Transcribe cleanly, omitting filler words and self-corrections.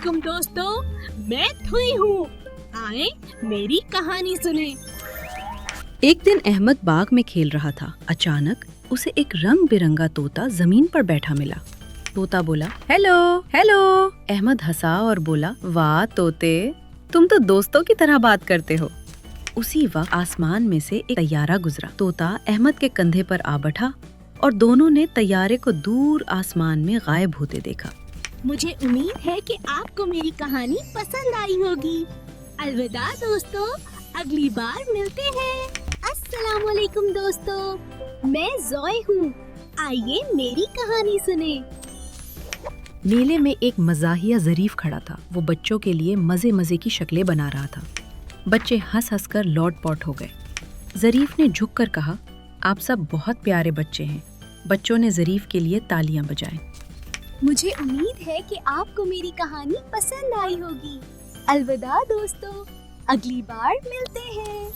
वालेकुम दोस्तों, मैं थुई हूँ। आए मेरी कहानी सुने। एक दिन अहमद बाग में खेल रहा था। अचानक उसे एक रंग बिरंगा तोता जमीन पर बैठा मिला। तोता बोला, हेलो हेलो। अहमद हंसा और बोला, वाह तोते, तुम तो दोस्तों की तरह बात करते हो। उसी वक्त आसमान में से एक तैयारा गुजरा। तोता अहमद के कंधे पर आ बैठा और दोनों ने तैयारे को दूर आसमान में गायब होते देखा। मुझे उम्मीद है कि आपको मेरी कहानी पसंद आई होगी। अलविदा दोस्तों, अगली बार मिलते हैं। अस्सलाम वालेकुम दोस्तों, मैं ज़ोई हूँ। आइए मेरी कहानी सुने। मेले में एक मज़ाहिया ज़रीफ खड़ा था। वो बच्चों के लिए मज़े मज़े की शक्लें बना रहा था। बच्चे हंस हंस कर लौट पौट हो गए। ज़रीफ ने झुक कर कहा, आप सब बहुत प्यारे बच्चे हैं। बच्चों ने ज़रीफ के लिए तालियां बजाई। मुझे उम्मीद है कि आपको मेरी कहानी पसंद आई होगी। अलविदा दोस्तों, अगली बार मिलते हैं।